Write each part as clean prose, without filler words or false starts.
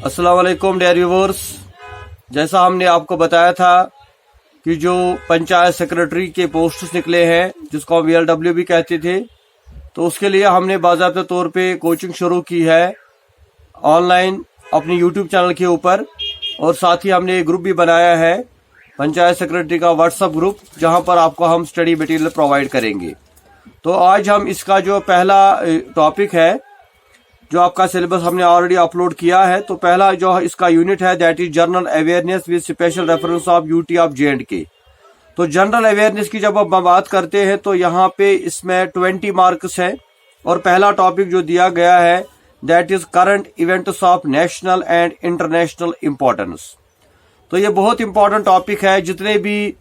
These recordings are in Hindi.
अस्सलाम वालेकुम डेयर व्यूअर्स। जैसा हमने आपको बताया था कि जो पंचायत सेक्रेटरी के पोस्ट्स निकले हैं जिसको हम VLW भी कहते थे, तो उसके लिए हमने बाज़ाब्ता तौर पे कोचिंग शुरू की है ऑनलाइन अपनी YouTube चैनल के ऊपर, और साथ ही हमने एक ग्रुप भी बनाया है पंचायत सेक्रेटरी का व्हाट्सएप ग्रुप, जहां पर आपको हम स्टडी मटेरियल प्रोवाइड करेंगे। तो आज हम इसका जो पहला टॉपिक है, जो आपका सिलेबस हमने ऑलरेडी अपलोड किया है, तो पहला जो इसका यूनिट है that is general awareness with special reference of UT of J&K। तो जनरल अवेयरनेस की जब हम बात करते हैं तो यहाँ पे इसमें 20 मार्क्स है, और पहला टॉपिक जो दिया गया है that is current events of national and international importance. तो ये बहुत इंपॉर्टेंट टॉपिक है। जितने भी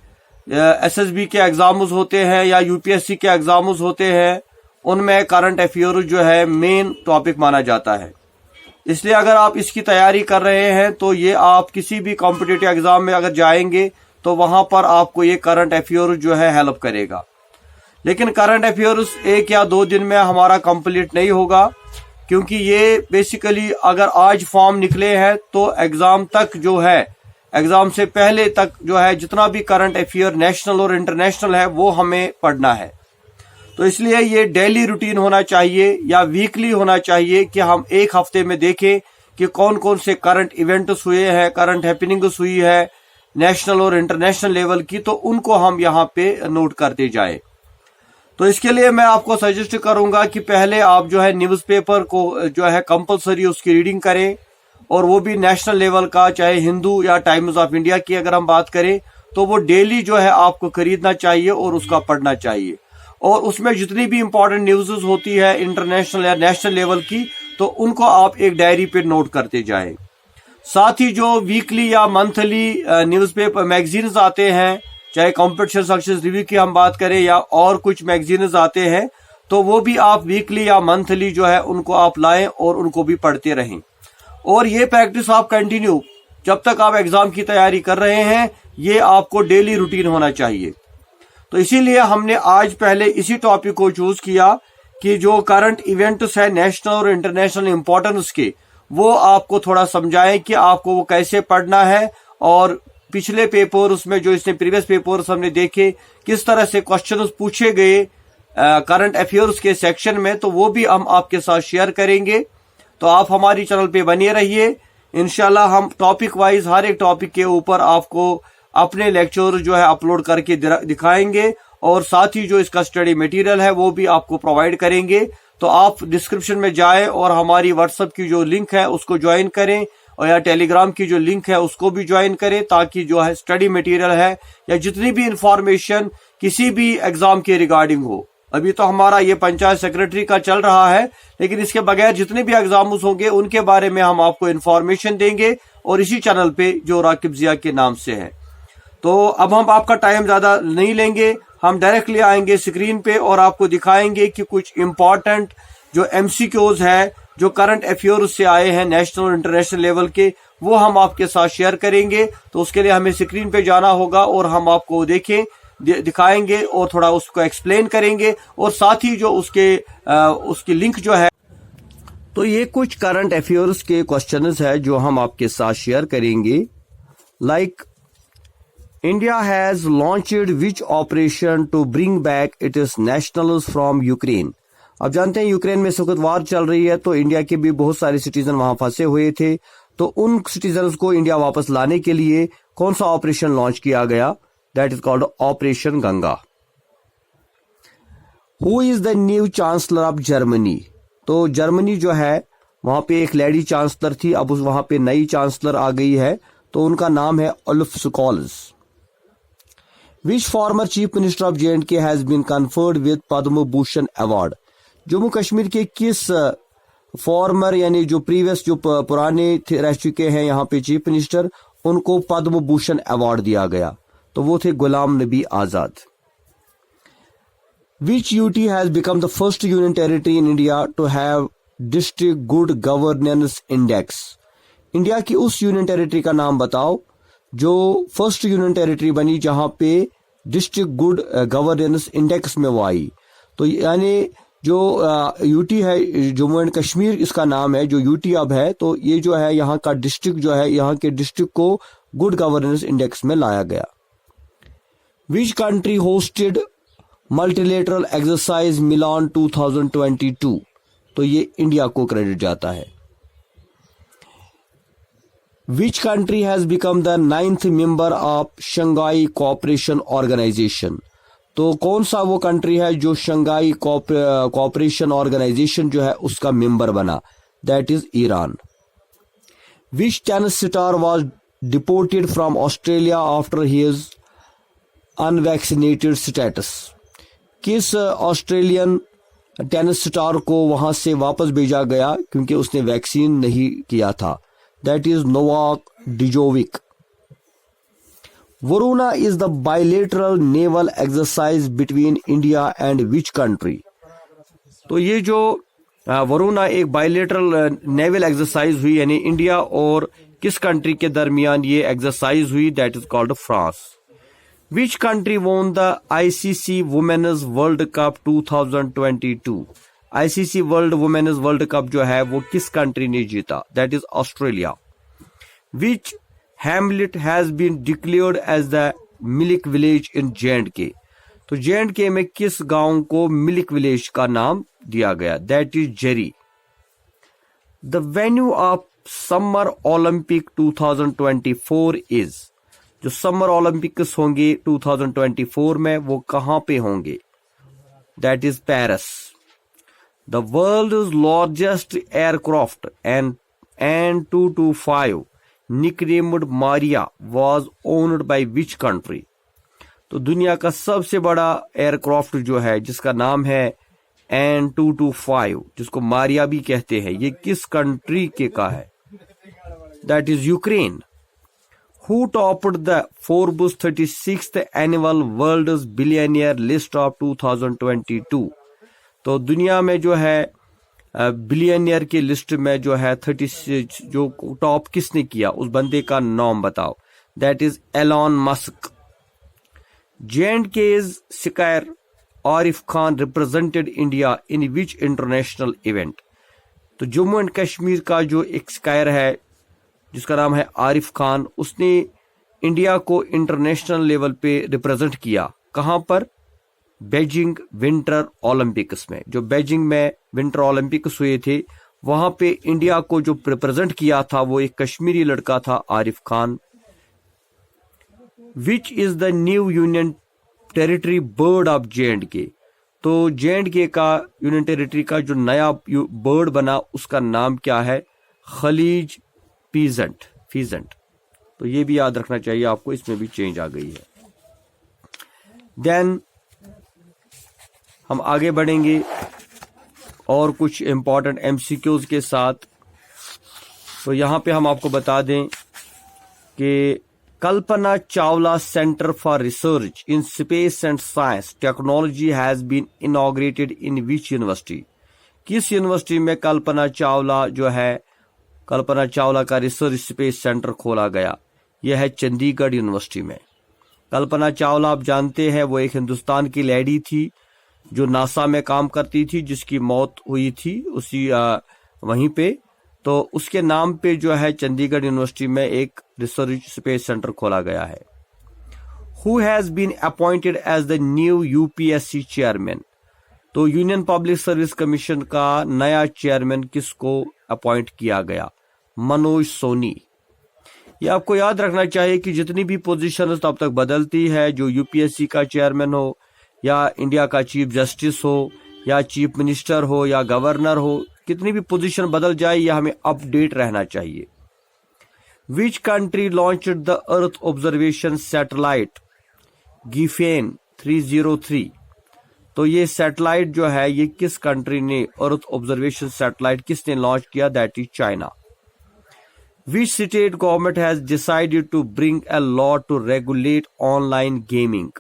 SSB के एग्जाम्स होते हैं या UPSC के एग्जाम्स होते हैं, उनमें करंट अफेयर जो है मेन टॉपिक माना जाता है। इसलिए अगर आप इसकी तैयारी कर रहे हैं तो ये आप किसी भी कॉम्पिटिटिव एग्जाम में अगर जाएंगे तो वहां पर आपको ये करंट अफेयर जो है हेल्प करेगा। लेकिन करंट अफेयर्स 1 या 2 दिन में हमारा कंप्लीट नहीं होगा, क्योंकि ये बेसिकली अगर आज फॉर्म निकले हैं तो एग्जाम तक जो है, एग्जाम से पहले तक जो है जितना भी करंट अफेयर नेशनल और इंटरनेशनल है वो हमें पढ़ना है। तो इसलिए ये डेली रूटीन होना चाहिए या वीकली होना चाहिए कि हम एक हफ्ते में देखें कि कौन कौन से करंट इवेंट्स हुए हैं, करंट हैपनिंग्स हुई है नेशनल और इंटरनेशनल लेवल की, तो उनको हम यहाँ पे नोट करते जाएं। तो इसके लिए मैं आपको सजेस्ट करूंगा कि पहले आप जो है न्यूज़पेपर को जो है कंपलसरी उसकी रीडिंग करें, और वो भी नेशनल लेवल का, चाहे हिंदू या टाइम्स ऑफ इंडिया की अगर हम बात करें तो वो डेली जो है आपको खरीदना चाहिए और उसका पढ़ना चाहिए। और उसमें जितनी भी इंपॉर्टेंट न्यूज़ होती है इंटरनेशनल या नेशनल लेवल की, तो उनको आप एक डायरी पे नोट करते जाएं। साथ ही जो वीकली या मंथली न्यूज़पेपर मैगजीन्स आते हैं, चाहे कॉम्पिटिशन सक्सेस रिव्यू की हम बात करें या और कुछ मैगजीन्स आते हैं, तो वो भी आप वीकली या मंथली जो है उनको आप लाएं और उनको भी पढ़ते रहें। और ये प्रैक्टिस आप कंटिन्यू जब तक आप एग्जाम की तैयारी कर रहे हैं, ये आपको डेली रूटीन होना चाहिए। तो इसीलिए हमने आज पहले इसी टॉपिक को चूज किया कि जो करंट इवेंट्स है नेशनल और इंटरनेशनल इंपॉर्टेंस के, वो आपको थोड़ा समझाएं कि आपको वो कैसे पढ़ना है। और पिछले पेपर उसमें जो इसने प्रीवियस पेपर्स हमने देखे किस तरह से क्वेश्चन पूछे गए करंट अफेयर्स के सेक्शन में, तो वो भी हम आपके साथ शेयर करेंगे। तो आप हमारी चैनल पे बने रहिए। इंशाल्लाह हम टॉपिक वाइज हर एक टॉपिक के ऊपर आपको अपने लेक्चर जो है अपलोड करके दिखाएंगे, और साथ ही जो इसका स्टडी मटेरियल है वो भी आपको प्रोवाइड करेंगे। तो आप डिस्क्रिप्शन में जाएं और हमारी व्हाट्सएप की जो लिंक है उसको ज्वाइन करें, और या टेलीग्राम की जो लिंक है उसको भी ज्वाइन करें, ताकि जो है स्टडी मटेरियल है या जितनी भी इंफॉर्मेशन किसी भी एग्जाम के रिगार्डिंग हो। अभी तो हमारा ये पंचायत सेक्रेटरी का चल रहा है, लेकिन इसके बगैर जितने भी एग्जाम्स होंगे उनके बारे में हम आपको इन्फॉर्मेशन देंगे, और इसी चैनल पे जो राकिब जिया के नाम से है। तो अब हम आपका टाइम ज्यादा नहीं लेंगे, हम डायरेक्टली आएंगे स्क्रीन पे और आपको दिखाएंगे कि कुछ इंपॉर्टेंट जो MCQs है जो करंट अफेयर्स से आए हैं नेशनल और इंटरनेशनल लेवल के, वो हम आपके साथ शेयर करेंगे। तो उसके लिए हमें स्क्रीन पे जाना होगा और हम आपको दिखाएंगे और थोड़ा उसको एक्सप्लेन करेंगे, और साथ ही जो उसकी लिंक जो है। तो ये कुछ करंट अफेयर्स के क्वेश्चंस है जो हम आपके साथ शेयर करेंगे। Like India has launched which operation to bring back its nationals from Ukraine. अब जानते हैं यूक्रेन में सख्त वार चल रही है, तो इंडिया के भी बहुत सारे सिटीजन वहां फंसे हुए थे। तो उन सिटीजन को इंडिया वापस लाने के लिए कौन सा ऑपरेशन लॉन्च किया गया? That is called operation Ganga. Who is the new chancellor of Germany? तो जर्मनी जो है वहां पे एक लेडी चांसलर थी, अब वहां पे नई चांसलर आ गई है, तो उनका नाम है Olaf Scholz. Which former chief minister of J&K has been conferred with Padma Bhushan award? Jammu Kashmir के किस फॉर्मर यानी जो प्रीवियस जो पुराने रह चुके हैं यहाँ पे चीफ मिनिस्टर, उनको पद्म भूषण अवार्ड दिया गया? तो वो थे Ghulam Nabi Azad. Which UT has become the first union territory in India to have district good governance index? India की उस यूनियन टेरिटरी का नाम बताओ जो फर्स्ट यूनियन टेरिटरी बनी जहां पे डिस्ट्रिक्ट गुड गवर्नेंस इंडेक्स में वो आई। तो यानी जो यूटी है, जम्मू एंड कश्मीर इसका नाम है, जो यूटी अब है, तो ये जो है यहाँ का डिस्ट्रिक्ट जो है, यहाँ के डिस्ट्रिक्ट को गुड गवर्नेंस इंडेक्स में लाया गया। Which country hosted multilateral exercise Milan 2022? तो ये इंडिया को क्रेडिट जाता है। Which country has become the 9th member of Shanghai Cooperation Organisation? तो कौन सा वो कंट्री है जो शंघाई कोऑपरेशन ऑर्गेनाइजेशन जो है उसका मेंबर बना? That is Iran. Which tennis star was deported from Australia after his unvaccinated status? किस ऑस्ट्रेलियन टेनिस स्टार को वहां से वापस भेजा गया क्योंकि उसने वैक्सीन नहीं किया था? That is Novak Djokovic. Varuna is the bilateral naval exercise between India and which country? तो ये जो वरुणा एक बायलेटरल नेवल एक्सरसाइज हुई, यानी इंडिया और किस कंट्री के दरमियान ये एक्सरसाइज हुई? That is called France. Which country won the ICC women's world cup 2022? ICC world women's world cup जो है वो किस कंट्री ने जीता? That is Australia. Which hamlet has been declared as the milk village in J&K? तो J&K में किस गांव को मिल्क विलेज का नाम दिया गया? That is Jerry. The venue of summer Olympic 2024 is? जो समर ओलंपिक्स होंगे 2024 में वो कहां पे होंगे? That is Paris. The world's largest aircraft and 225 nicknamed Maria was owned by which country? तो दुनिया का सबसे बड़ा एयरक्राफ्ट जो है जिसका नाम है N225, जिसको मारिया भी कहते हैं, ये किस कंट्री के का है? That is Ukraine. Who topped the Forbes 36th annual world's billionaire list of 2022? तो दुनिया में जो है बिलियनियर की लिस्ट में जो है 36 जो टॉप किसने किया, उस बंदे का नाम बताओ। That is Elon Musk. J&K's square Arif Khan represented India in which international event? तो जम्मू एंड कश्मीर का जो एक स्कायर है जिसका नाम है आरिफ खान, उसने इंडिया को इंटरनेशनल लेवल पे रिप्रेजेंट किया। कहां पर? बीजिंग विंटर ओलंपिक्स में। जो बीजिंग में विंटर ओलंपिक्स हुए थे वहां पे इंडिया को जो रिप्रेजेंट किया था वो एक कश्मीरी लड़का था, Arif Khan. Which is the new union territory bird of J&K? तो J&K का यूनियन टेरिटरी का जो नया बर्ड बना उसका नाम क्या है? खलीज फीजेंट। तो ये भी याद रखना चाहिए आपको, इसमें भी चेंज आ गई है। देन हम आगे बढ़ेंगे और कुछ इंपॉर्टेंट MCQs के साथ। तो यहां पे हम आपको बता दें कि Kalpana Chawla centre for research in space and science technology has been inaugurated in which university? किस यूनिवर्सिटी में कल्पना चावला का रिसर्च स्पेस सेंटर खोला गया? यह है चंडीगढ़ यूनिवर्सिटी में। कल्पना चावला आप जानते हैं वो एक हिंदुस्तान की लेडी थी जो नासा में काम करती थी, जिसकी मौत हुई थी उसी वहीं पे। तो उसके नाम पे जो है चंडीगढ़ यूनिवर्सिटी में एक रिसर्च स्पेस सेंटर खोला गया है। Who has been appointed as the new UPSC chairman? तो यूनियन पब्लिक सर्विस कमीशन का नया चेयरमैन किसको अपॉइंट किया गया? मनोज सोनी। ये आपको याद रखना चाहिए कि जितनी भी पोजीशन तब तक बदलती है, जो UPSC का चेयरमैन हो या इंडिया का चीफ जस्टिस हो या चीफ मिनिस्टर हो या गवर्नर हो, कितनी भी पोजीशन बदल जाए या हमें अपडेट रहना चाहिए। Which country launched the earth observation satellite Giffen 303? तो ये सैटेलाइट जो है ये किस कंट्री ने, अर्थ ऑब्जर्वेशन सैटेलाइट किसने लॉन्च किया? That is China. Which state government has decided to bring a law to regulate online gaming?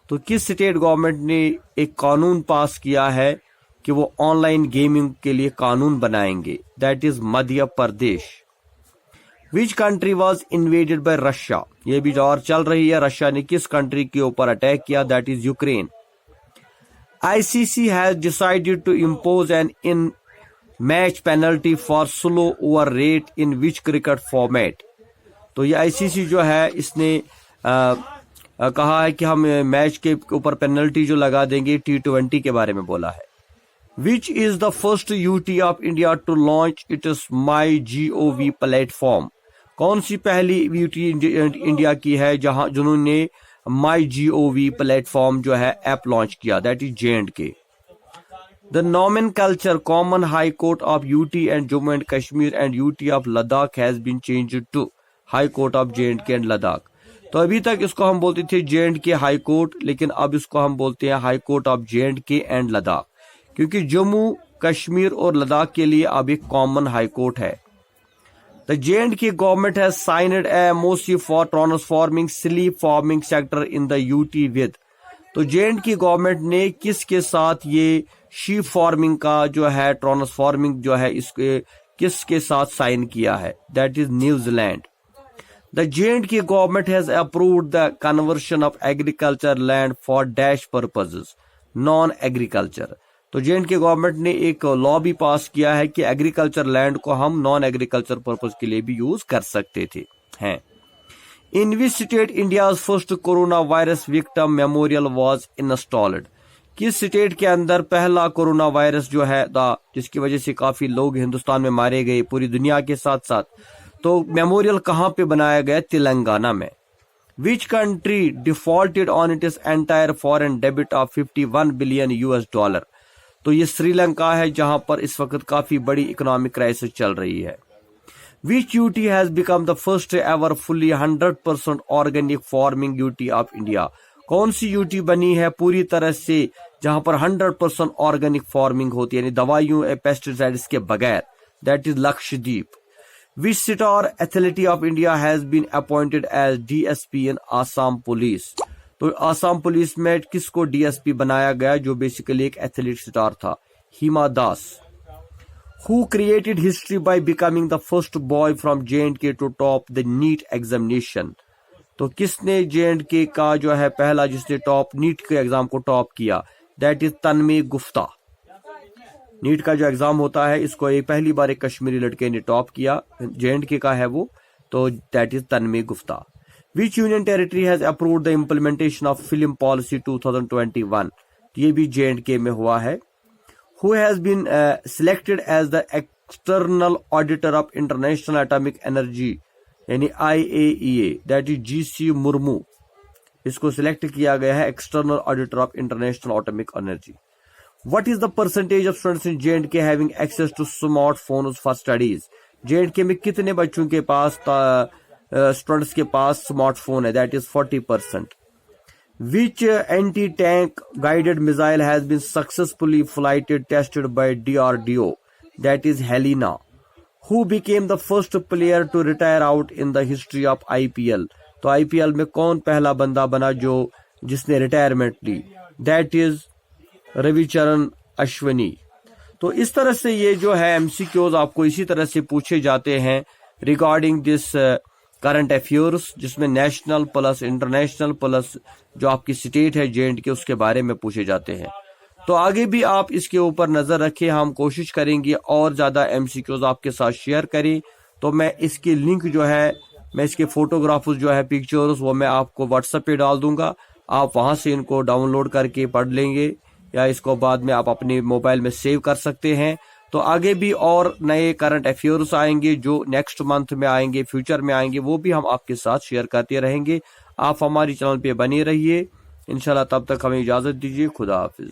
तो किस स्टेट गवर्नमेंट ने एक कानून पास किया है कि वो ऑनलाइन गेमिंग के लिए कानून बनाएंगे? That is Madhya Pradesh. Which country was invaded bye Russia? ये भी और चल रही है, रशिया ने किस कंट्री के ऊपर अटैक किया? That is Ukraine. ICC has decided to impose an in-match penalty for slow over rate in which cricket format. तो ये ICC जो है इसने कहा है कि हम मैच के ऊपर पेनल्टी जो लगा देंगे T20 के बारे में बोला है. Which is the first UT of India to launch its MyGov platform? कौन सी पहली UT इंडिया की है जिन्होंने MyGov प्लेटफॉर्म जो है ऐप लॉन्च किया? That is J&K. The nomenclature Common High Court of UT and Jammu and Kashmir and UT of Ladakh has been changed to High Court of J&K and Ladakh. तो अभी तक इसको हम बोलते थे J&K हाई कोर्ट, लेकिन अब इसको हम बोलते हैं high court of J&K and Ladakh, क्योंकि जम्मू कश्मीर और लद्दाख के लिए अब एक कॉमन हाई कोर्ट है. The J&K government has signed A MoU for transforming sleep farming sector in the UT with. तो J&K गवर्नमेंट ने किसके साथ ये शीप फार्मिंग का जो है ट्रांसफॉर्मिंग जो है इसके किसके साथ साइन किया है? That is New Zealand. The J&K government has approved the conversion of agriculture land for dash purposes, non-agriculture. तो J&K गवर्नमेंट ने एक लॉ भी पास किया है कि एग्रीकल्चर लैंड को हम नॉन एग्रीकल्चर पर्पज के लिए भी यूज कर सकते थे. हैं. In which state India's first corona virus victim memorial was installed? किस स्टेट के अंदर पहला कोरोना वायरस जो है जिसकी वजह से काफी लोग हिंदुस्तान में मारे गए, पूरी दुनिया के साथ साथ, तो मेमोरियल कहां पे बनाया गया? तेलंगाना में. Which country defaulted on its entire foreign debit of $51 billion? तो ये श्रीलंका है जहां पर इस वक्त काफी बड़ी इकोनॉमिक क्राइसिस चल रही है. विच UT has become the first ever fully 100% organic farming UT of India? कौन सी UT बनी है पूरी तरह से जहां पर 100% ऑर्गेनिक फार्मिंग होती है, यानी दवाइयों पेस्टिसाइड्स के बगैर? That is Lakshadweep. Which star athlete of India has been appointed as DSP in Assam Police? तो आसाम पुलिस में किसको DSP बनाया गया जो बेसिकली एक एथलीट स्टार था? Hima Das. Who created history by becoming the first boy from J&K to top the NEET examination? तो किसने J&K का जो है पहला जिसने नीट के एग्जाम को टॉप किया? That is Tanmay Gupta. NEET का जो एग्जाम होता है इसको एक पहली बार एक कश्मीरी लड़के ने टॉप किया, J&K का है वो, तो that is Tanmay Gupta. Which union territory has approved the implementation of film policy 2021? ये भी J&K में हुआ है. Who has been selected as the external auditor of international atomic energy यानी IAEA? That is GC Murmu. इसको सिलेक्ट किया गया है external auditor of international atomic energy. What is the percentage of students in J&K having access to smartphones for studies? J&K में कितने बच्चों के पास स्टूडेंट्स के पास स्मार्टफोन है? That is 40%. Which anti-tank guided missile has been successfully flighted tested by DRDO? That is Helena. Who became the first player to retire out in the history of IPL? तो IPL में कौन पहला बंदा बना जिसने रिटायरमेंट ली? That is Ravichandran Ashwin. तो इस तरह से ये जो है MCQs आपको इसी तरह से पूछे जाते हैं रिगार्डिंग दिस करंट अफेयर्स, जिसमें नेशनल प्लस इंटरनेशनल प्लस जो आपकी स्टेट है J&K उसके बारे में पूछे जाते हैं. तो आगे भी आप इसके ऊपर नजर रखें, हम कोशिश करेंगे और ज्यादा MCQs आपके साथ शेयर करें. तो मैं इसकी लिंक जो है, मैं इसके फोटोग्राफ्स जो है पिक्चर्स, वो मैं आपको व्हाट्सएप पे डाल दूंगा. आप वहां से इनको डाउनलोड करके पढ़ लेंगे या इसको बाद में आप अपने मोबाइल में सेव कर सकते हैं. तो आगे भी और नए करंट अफेयर्स आएंगे जो नेक्स्ट मंथ में आएंगे, फ्यूचर में आएंगे, वो भी हम आपके साथ शेयर करते रहेंगे. आप हमारी चैनल पे बने रहिए इंशाल्लाह. तब तक हमें इजाजत दीजिए. खुदा हाफिज.